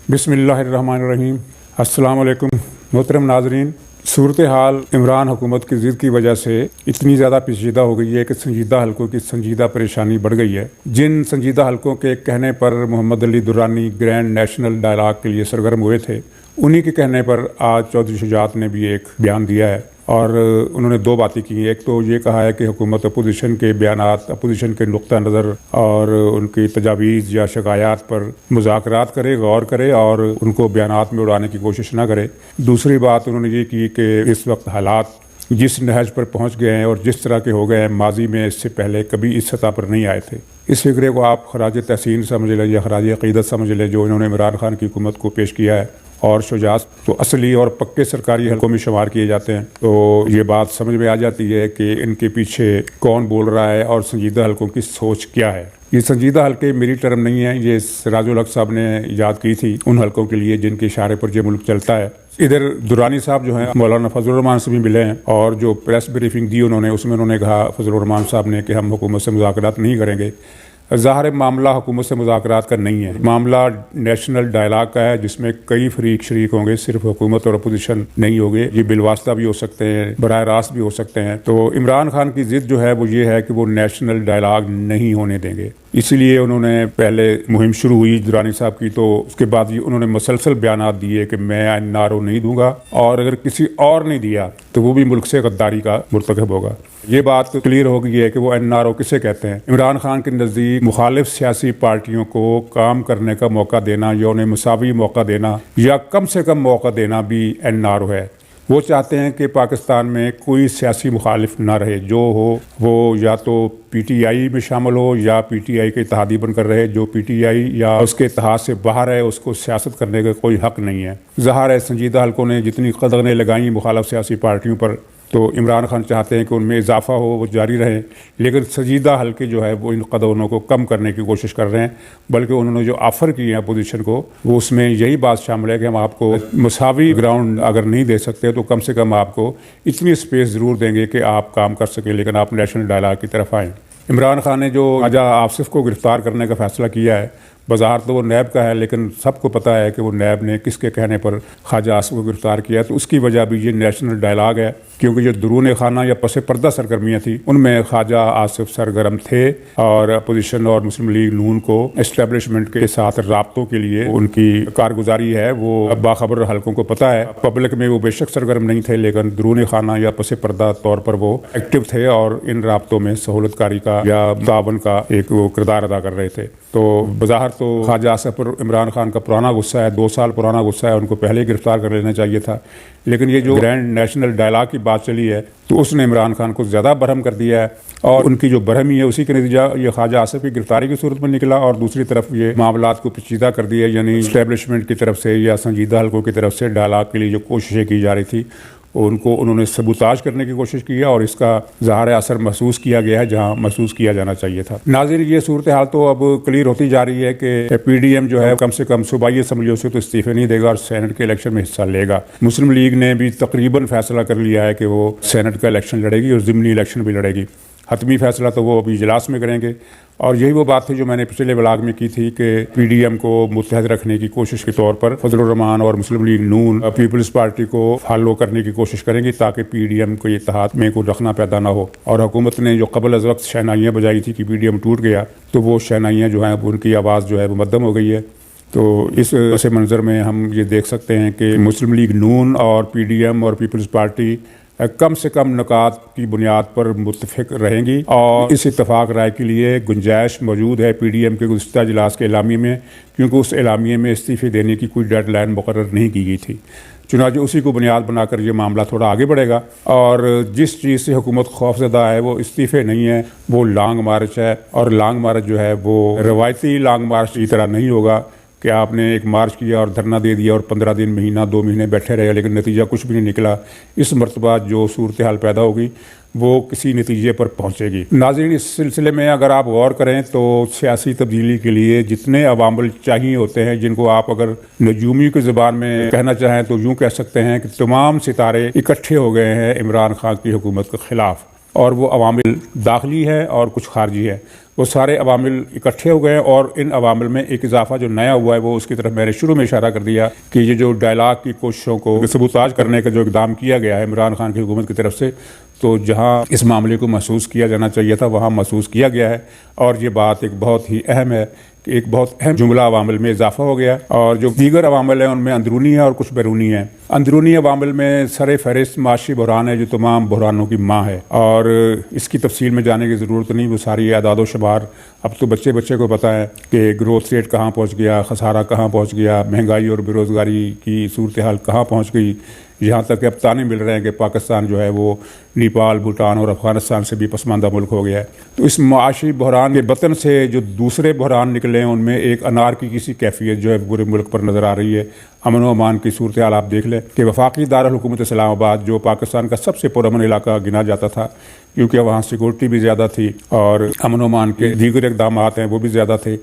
बिस्मिल्लाहिर्रहमानिर्रहीम। अस्सलाम वालेकुम मोहतरम नाजरीन। सूरत हाल इमरान हुकूमत की ज़िद की वजह से इतनी ज़्यादा पेचीदा हो गई है कि संजीदा हलकों की संजीदा परेशानी बढ़ गई है। जिन संजीदा हलकों के कहने पर Mohammad Ali Durrani grand national dialogue के लिए सरगर्म हुए थे, उन्हीं के कहने पर आज चौधरी शुजात ने भी एक बयान दिया है और उन्होंने दो बातें की। एक तो ये कहा है कि हुकूमत अपोजिशन के बयानात, अपोजिशन के नुक्ता नज़र और उनकी तजावीज़ या शिकायत पर मुज़ाकरात करे, गौर करे और उनको बयानात में उड़ाने की कोशिश ना करे। दूसरी बात उन्होंने ये की कि इस वक्त हालात जिस नहज पर पहुँच गए हैं और जिस तरह के हो गए हैं, माजी में इससे पहले कभी इस सतह पर नहीं आए थे। इस फिक्रे को आप खराज तहसीन समझ लें या खराज अक़ीदत समझ लें जो इन्होंने इमरान खान की हुकूमत को पेश किया है। और शुजात तो असली और पक्के सरकारी हलकों में शुमार किए जाते हैं, तो ये बात समझ में आ जाती है कि इनके पीछे कौन बोल रहा है और संजीदा हलकों की सोच क्या है। ये संजीदा हलके मेरी टर्म नहीं है, ये सिराजुल हक साहब ने ईजाद की थी उन हलकों के लिए जिनके इशारे पर ये मुल्क चलता है। इधर दुरानी साहब जो हैं मौलाना फजलुर रहमान से भी मिले हैं और जो प्रेस ब्रीफिंग दी उन्होंने, उसमें उन्होंने कहा फजलुर रहमान साहब ने कि हम हुकूमत से मुज़ाकरात नहीं करेंगे। ज़ाहिर मामला हुकूमत से मुज़ाकरात का नहीं है, मामला नेशनल डायलॉग का है जिसमें कई फरीक शरीक होंगे, सिर्फ हुकूमत और अपोजिशन नहीं होंगे। ये बिलवास्ता भी हो सकते हैं, बराह रास्त भी हो सकते हैं। तो इमरान खान की ज़िद जो है वो ये है कि वो नेशनल डायलॉग नहीं होने देंगे। इसीलिए उन्होंने पहले मुहिम शुरू हुई दुरानी साहब की, तो उसके बाद उन्होंने मुसलसल बयानात दिए कि मैं एनआरओ नहीं दूंगा और अगर किसी और ने दिया तो वो भी मुल्क से गद्दारी का मुर्तकब होगा। ये बात तो क्लियर हो गई है कि वो एनआरओ किसे कहते हैं। इमरान खान के नज़दीक मुखालिफ सियासी पार्टियों को काम करने का मौका देना या उन्हें मुसावी मौका देना या कम से कम मौका देना भी एनआरओ है। वो चाहते हैं कि पाकिस्तान में कोई सियासी मुखालिफ ना रहे, जो हो वो या तो पीटीआई में शामिल हो या पीटीआई के इत्तेहादी बनकर रहे। जो पीटीआई या उसके इत्तेहाद से बाहर है उसको सियासत करने का कोई हक नहीं है। ज़ाहिर है संजीदा हलकों ने जितनी कदगनें लगाई मुखालिफ सियासी पार्टियों पर, तो इमरान खान चाहते हैं कि उनमें इजाफा हो, वो जारी रहे। लेकिन संजीदा हलके जो है वो इन कदमों को कम करने की कोशिश कर रहे हैं, बल्कि उन्होंने जो ऑफ़र किए हैं अपोजिशन को वो उसमें यही बात शामिल है कि हम आपको मुसावी ग्राउंड अगर नहीं दे सकते तो कम से कम आपको इतनी स्पेस ज़रूर देंगे कि आप काम कर सकें, लेकिन आप नेशनल डायलॉग की तरफ आएँ। इमरान खान ने जो ख्वाजा आसिफ को गिरफ़्तार करने का फ़ैसला किया है, बाज़ार तो वो नैब का है, लेकिन सबको पता है कि वो नैब ने किसके कहने पर ख्वाजा आसिफ को गिरफ़्तार किया। तो उसकी वजह भी ये नेशनल डायलॉग है, क्योंकि जो दरून खाना या पसे पर्दा सरगर्मियाँ थी उनमें ख्वाजा आसिफ सरगर्म थे और अपोजिशन और मुस्लिम लीग नून को एस्टेब्लिशमेंट के साथ राब्तों के लिए उनकी कारगुजारी है वो बाखबर हलकों को पता है। पब्लिक में वो बेशक सरगर्म नहीं थे, लेकिन दरून खाना या पसे पर्दा तौर पर वो एक्टिव थे और इन राब्तों में सहूलतकारी का या तावन का एक वो किरदार अदा कर रहे थे। तो बाज़ार तो ख्वाजा आसिफ पर इमरान खान का पुराना गुस्सा है, 2 साल पुराना गुस्सा है, उनको पहले ही गिरफ्तार कर लेना चाहिए था। लेकिन ये जो ग्रैंड नेशनल डायलॉग की बात चली है तो उसने इमरान खान को ज़्यादा बरहम कर दिया है और उनकी जो बरहमी है उसी के नतीजा ये ख्वाजा आसिफ की गिरफ्तारी की सूरत में निकला और दूसरी तरफ ये मामलात को पेचीदा कर दिया, यानी इस्टेब्लिशमेंट की तरफ से या संजीदा हलकों की तरफ से डायलॉग के लिए जो कोशिशें की जा रही थी उनको उन्होंने सबूताज करने की कोशिश की है और इसका ज़ाहिर असर महसूस किया गया है जहां महसूस किया जाना चाहिए था। नाज़रीन, ये सूरत हाल तो अब क्लियर होती जा रही है कि पीडीएम जो है कम से कम सूबाई असम्बलियों से तो इस्तीफे नहीं देगा और सेनेट के इलेक्शन में हिस्सा लेगा। मुस्लिम लीग ने भी तकरीबन फैसला कर लिया है कि वो सेनेट का इलेक्शन लड़ेगी और ज़िमनी इलेक्शन भी लड़ेगी। हतमी फैसला तो वो अभी इजलास में करेंगे और यही वो बात थी जो मैंने पिछले ब्लॉग में की थी कि पीडीएम को मुत्तहद रखने की कोशिश के तौर पर फजलुर रहमान और मुस्लिम लीग नून पीपल्स पार्टी को फॉलो करने की कोशिश करेंगी ताकि पीडीएम को इत्तेहाद में कोई रखना पैदा ना हो। और हुकूमत ने जो कबल अज़ वक्त शहनाइयाँ बजाई थी कि पीडीएम टूट गया, तो वो शहनाइयाँ जो हैं उनकी आवाज़ जो है वो मद्दम हो गई है। तो इस ऐसे मंजर में हम ये देख सकते हैं कि मुस्लिम लीग नून और पीडीएम और पीपल्स पार्टी कम से कम नुकात की बुनियाद पर मुत्तफिक रहेंगी और इस इत्तफाक राय के लिए गुंजाइश मौजूद है पीडीएम के गुज़िश्ता इजलास के एलामिये में, क्योंकि उस एलामिये में इस्तीफ़े देने की कोई डेडलाइन मुकर्रर नहीं की गई थी। चुनांचे उसी को बुनियाद बनाकर ये मामला थोड़ा आगे बढ़ेगा और जिस चीज़ से हुकूमत खौफज़दा है वो इस्तीफ़े नहीं है, वो लॉन्ग मार्च है। और लॉन्ग मार्च जो है वो रवायती लॉन्ग मार्च की तरह नहीं होगा कि आपने एक मार्च किया और धरना दे दिया और 15 दिन, महीना, 2 महीने बैठे रहे लेकिन नतीजा कुछ भी नहीं निकला। इस मरतबा जो सूरत हाल पैदा होगी वो किसी नतीजे पर पहुँचेगी। नाज़रीन, इस सिलसिले में अगर आप गौर करें तो सियासी तब्दीली के लिए जितने अवामिल चाहिए होते हैं, जिनको आप अगर नजूमी की ज़बान में कहना चाहें तो यूँ कह सकते हैं कि तमाम सितारे इकट्ठे हो गए हैं इमरान खान की हुकूमत के ख़िलाफ़, और वो अवामिल दाखिली है और कुछ खारजी है। वो सारे अवामिल इकट्ठे हो गए और इन अवामिल में एक इजाफा जो नया हुआ है वो उसकी तरफ मैंने शुरू में इशारा कर दिया कि ये जो डायलाग की कोशिशों को सबूताज करने का जो इकदाम किया गया है इमरान खान की हुकूमत की तरफ से, तो जहाँ इस मामले को महसूस किया जाना चाहिए था वहाँ महसूस किया गया है। और ये बात एक बहुत ही अहम है कि एक बहुत अहम जुमला अवामिल में इजाफा हो गया और जो दीगर अवामिल हैं उनमें अंदरूनी है और कुछ बैरूनी है। अंदरूनी अवामिल में सर फहरिस्त माशी बहरान है जो तमाम बहरानों की माँ है और इसकी तफसील में जाने की ज़रूरत नहीं, वो सारी आदाद शुमार अब तो बच्चे बच्चे को पता है कि ग्रोथ रेट कहाँ पहुँच गया, खसारा कहाँ पहुँच गया, महंगाई और बेरोज़गारी की सूरत हाल कहाँ पहुँच गई। यहाँ तक कि अब ताने मिल रहे हैं कि पाकिस्तान जो है वो नेपाल, भूटान और अफ़गानिस्तान से भी पसमानदा मुल्क हो गया है। तो इस माशी बहरान के बतन से जो दूसरे बहरान निकले हैं उनमें एक अनार की किसी कैफियत जो है पूरे मुल्क पर नज़र आ रही है। अमन व अमान की सूरत हाल आप देख लें कि वफाकी दारुल हुकूमत इस्लामाबाद जो पाकिस्तान का सबसे पुरअमन इलाका गिना जाता था क्योंकि वहाँ सिक्योरिटी भी ज़्यादा थी और अमन व अमान के दीगर इक़दाम हैं वो भी ज़्यादा थे,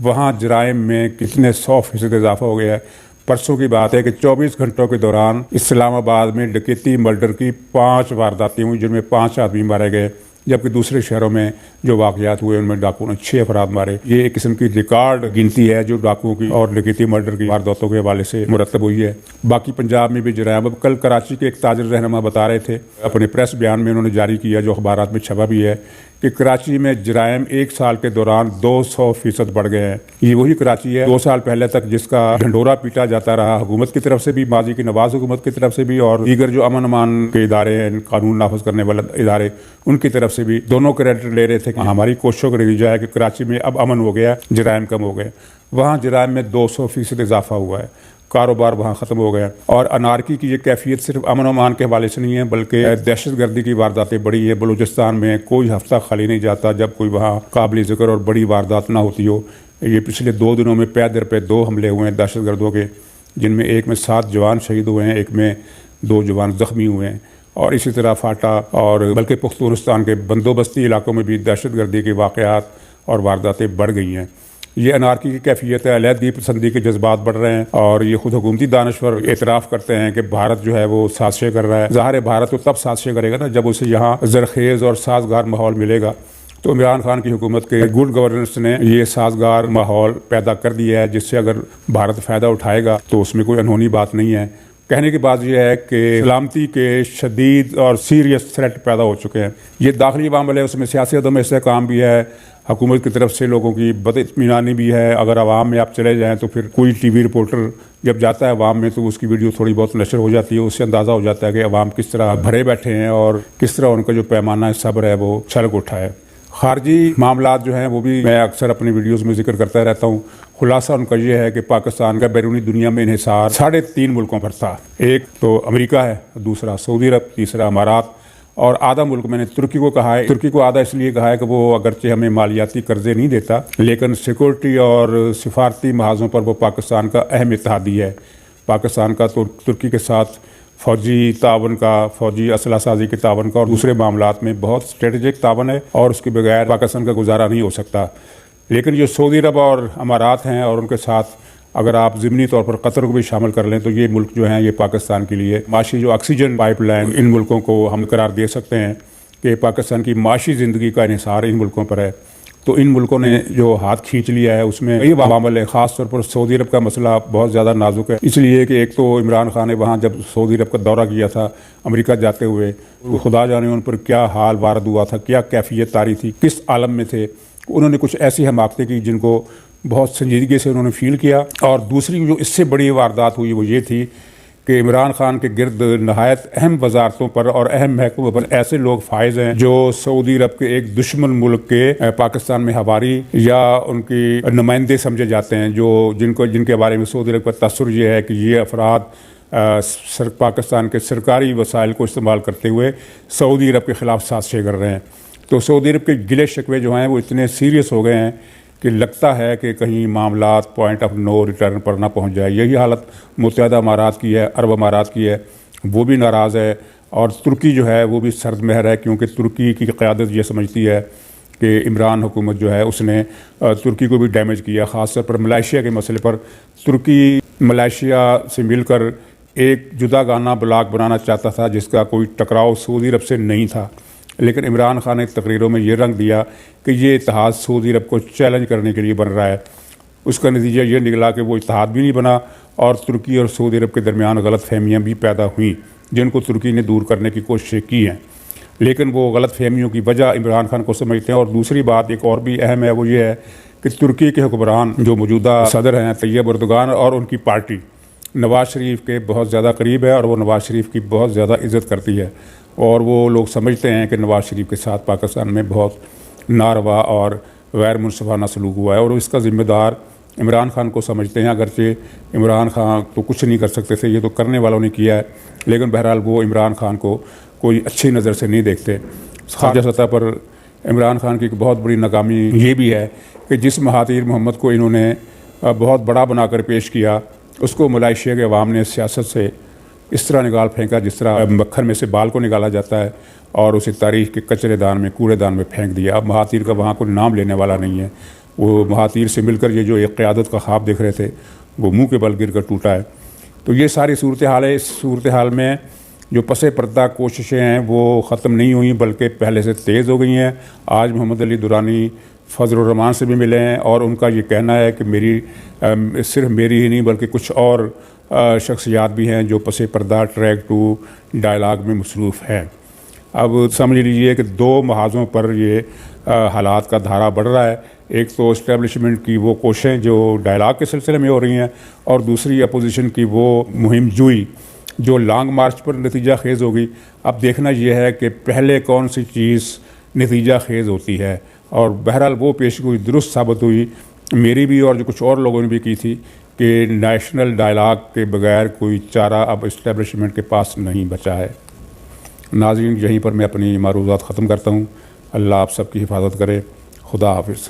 वहाँ जराइम में कितने 100% इजाफा हो गया है। परसों की बात है कि 24 घंटों के दौरान इस्लामाबाद में डकैती मर्डर की 5 वारदातें हुई जिनमें 5 आदमी मारे गए, जबकि दूसरे शहरों में जो वाक़यात हुए उनमें डाकुओं ने 6 अफराद मारे। ये एक किस्म की रिकॉर्ड गिनती है जो डाकुओं की और डकैती मर्डर की वारदातों के हवाले से मुरतब हुई है। बाकी पंजाब में भी जराइम, अब कल कराची के एक ताजिर रहनुमा बता रहे थे अपने प्रेस बयान में उन्होंने जारी किया जो अखबारात में छपा भी है कि कराची में जराइम 1 साल के दौरान 200% बढ़ गए हैं। ये वही कराची है 2 साल पहले तक जिसका ढंडोरा पीटा जाता रहा हुकूमत की तरफ से भी, माजी की नवाज हुकूमत की तरफ से भी और दीगर जो अमन अमान के इदारे हैं, कानून नाफज करने वाले इदारे, उनकी तरफ से भी। दोनों क्रेडिट ले रहे थे कि हमारी कोशिशों का नतीजा है कि कराची में अब अमन हो गया, जराइम कम हो गए। वहाँ जराइम में 200% इजाफा हुआ है, कारोबार वहाँ ख़त्म हो गया। और अनारकी की ये कैफियत सिर्फ अमन अमान के हवाले से नहीं है बल्कि दहशत गर्दी की वारदातें बढ़ी है। बलूचिस्तान में कोई हफ्ता खाली नहीं जाता जब कोई वहाँ काबिल ज़िक्र और बड़ी वारदात ना होती हो। ये पिछले 2 दिनों में पैदर पे 2 हमले हुए हैं दहशत गर्दों के, जिनमें एक में 7 जवान शहीद हुए हैं, एक में 2 जवान ज़ख्मी हुए हैं। और इसी तरह फाटा और बल्कि पुख्तूनिस्तान के बंदोबस्ती इलाकों में भी दहशत गर्दी के वाक़यात और वारदातें बढ़ गई हैं। ये अनारकी की कैफियत है, अलहदगी पसंदी के जज्बात बढ़ रहे हैं और ये खुद हुकूमती दानश्वर एतराफ़ करते हैं कि भारत जो है वो साजिशें कर रहा है। ज़ाहिर है भारत तो तब साजिशें करेगा ना जब उसे यहाँ ज़रखेज़ और साजगार माहौल मिलेगा। तो इमरान खान की हुकूमत के गुड गवर्नेंस ने ये साजगार माहौल पैदा कर दिया है जिससे अगर भारत फ़ायदा उठाएगा तो उसमें कोई अनहोनी बात नहीं है। कहने की बात यह है कि सलामती के शदीद और सीरियस थ्रेट पैदा हो चुके हैं। ये दाखिली मामले है, उसमें सियासी अदम इस्तेहकाम भी है, हुकूमत की तरफ से लोगों की बदइत्मीनानी भी है। अगर आवाम में आप चले जाएँ तो फिर कोई टीवी रिपोर्टर जब जाता है आवाम में तो उसकी वीडियो थोड़ी बहुत नशर हो जाती है, उससे अंदाज़ा हो जाता है कि आवाम किस तरह भरे बैठे हैं और किस तरह उनका जो पैमाना सब्र है वो छलक उठा है। खारजी मामलात जो हैं वो भी मैं अक्सर अपनी वीडियोस में जिक्र करता रहता हूँ। खुलासा उनका ये है कि पाकिस्तान का बैरूनी दुनिया में इन्हिसार 3.5 मुल्कों पर था। एक तो अमेरिका है, दूसरा सऊदी अरब, तीसरा अमारात और आधा मुल्क मैंने तुर्की को कहा है। तुर्की को आधा इसलिए कहा है कि वो अगरचे हमें मालियाती कर्जे नहीं देता लेकिन सिक्योरिटी और सिफारती महाजों पर वो पाकिस्तान का अहम इत्तेहादी है। पाकिस्तान का तो तुर्की के साथ फ़ौजी तावन का, फ़ौजी असला साजी के तावन का और दूसरे मामलात में बहुत स्ट्रेटेजिक तावन है और उसके बगैर पाकिस्तान का गुजारा नहीं हो सकता। लेकिन जो सऊदी अरब और अमारात हैं और उनके साथ अगर आप ज़िमनी तौर पर कतर को भी शामिल कर लें तो ये मुल्क जो हैं ये पाकिस्तान के लिए माशी जो ऑक्सीजन पाइपलाइन इन मुल्कों को हम करार दे सकते हैं कि पाकिस्तान की माशी ज़िंदगी का इन्हिसार इन मुल्कों पर है। तो इन मुल्कों ने जो हाथ खींच लिया है उसमें ये मामले, ख़ास तौर पर सऊदी अरब का मसला बहुत ज़्यादा नाजुक है, इसलिए कि एक तो इमरान खान ने वहाँ जब सऊदी अरब का दौरा किया था अमेरिका जाते हुए तो खुदा जाने उन पर क्या हाल वारद हुआ था, क्या कैफियत तारी थी, किस आलम में थे। उन्होंने कुछ ऐसी हमाकतें की जिनको बहुत संजीदगी से उन्होंने फील किया। और दूसरी जो इससे बड़ी वारदात हुई वो ये थी कि इमरान खान के गिर्द नहायत अहम वजारतों पर और अहम महकमों पर ऐसे लोग फायज हैं जो सऊदी अरब के एक दुश्मन मुल्क के पाकिस्तान में हवारी या उनकी नुमाइंदे समझे जाते हैं, जो जिनके बारे में सऊदी अरब का तसर ये है कि ये अफराद पाकिस्तान के सरकारी वसाइल को इस्तेमाल करते हुए सऊदी अरब के ख़िलाफ़ साजिशें कर रहे हैं। तो सऊदी अरब के गिले शिकवे जो हैं वो इतने सीरियस हो गए हैं कि लगता है कि कहीं मामलात पॉइंट ऑफ नो रिटर्न पर ना पहुंच जाए। यही हालत मुत्तहिदा अमारात की है, अरब अमारात की है, वो भी नाराज़ है। और तुर्की जो है वो भी सर्द महर है क्योंकि तुर्की की क़यादत ये समझती है कि इमरान हुकूमत जो है उसने तुर्की को भी डैमेज किया। ख़ास तौर पर मलेशिया के मसले पर तुर्की मलेशिया से मिलकर एक जुदागाना ब्लॉक बनाना चाहता था जिसका कोई टकराव सऊदी अरब से नहीं था। लेकिन इमरान खान ने तकरीरों में ये रंग दिया कि ये इत्तेहाद सऊदी अरब को चैलेंज करने के लिए बन रहा है। उसका नतीजा ये निकला कि वो इत्तेहाद भी नहीं बना और तुर्की और सऊदी अरब के दरमियान गलत फहमियाँ भी पैदा हुई, जिनको तुर्की ने दूर करने की कोशिशें की हैं। लेकिन वो गलत फहमियों की वजह इमरान खान को समझते हैं। और दूसरी बात एक और भी अहम है, वो ये है कि तुर्की के हुक्मरान जो मौजूदा सदर हैं तैयब अर्दोगान और उनकी पार्टी नवाज़ शरीफ के बहुत ज़्यादा करीब है और वो नवाज़ शरीफ की बहुत ज़्यादा इज़्ज़त करती है। और वो लोग समझते हैं कि नवाज़ शरीफ के साथ पाकिस्तान में बहुत नारवा और गैर मुनसफाना सलूक हुआ है और इसका ज़िम्मेदार इमरान खान को समझते हैं। अगरचे इमरान खान तो कुछ नहीं कर सकते थे, ये तो करने वालों ने किया है, लेकिन बहरहाल वो इमरान खान को कोई अच्छी नज़र से नहीं देखते। खारजा सतह पर इमरान खान की एक बहुत बड़ी नाकामी ये भी है कि जिस महातीर मोहम्मद को इन्होंने बहुत बड़ा बनाकर पेश किया, उसको मलेशिया के अवाम ने सियासत से इस तरह निकाल फेंका जिस तरह मक्खन में से बाल को निकाला जाता है और उसे तारीख के कचरेदान में, कूड़ेदान में फेंक दिया। अब महातीर का वहाँ कोई नाम लेने वाला नहीं है। वो महातीर से मिलकर ये जो एक क़यादत का ख्वाब देख रहे थे, वो मुँह के बल गिर कर टूटा है। तो ये सारी सूरत हाल है। इस सूरत हाल में जो पसे पर्दा कोशिशें हैं वो ख़त्म नहीं हुई, बल्कि पहले से तेज़ हो गई हैं। आज मोहम्मद अली दुरानी फजलुर रहमान से भी मिले हैं और उनका ये कहना है कि सिर्फ मेरी ही नहीं बल्कि कुछ और शख्सियात भी हैं जो पसे पर्दा ट्रैक टू डायलाग में मसरूफ़ हैं। अब समझ लीजिए कि दो महाज़ों पर ये हालात का धारा बढ़ रहा है। एक तो इस्टेब्लिशमेंट की वो कोशिशें जो डायलाग के सिलसिले में हो रही हैं और दूसरी अपोजिशन की वो मुहिम जुई जो लॉन्ग मार्च पर नतीजा खेज़ होगी। अब देखना यह है कि पहले कौन सी चीज़ नतीजा खेज़ होती है। और बहरहाल वो पेशगोई दुरुस्त साबित हुई, मेरी भी और जो कुछ और लोगों ने भी की थी, कि नेशनल डायलाग के बगैर कोई चारा अब इस्टेब्लिशमेंट के पास नहीं बचा है। नाज़रीन, यहीं पर मैं अपनी मारूज़ात ख़त्म करता हूँ। अल्लाह आप सबकी हिफाजत करे। खुदा हाफिज़।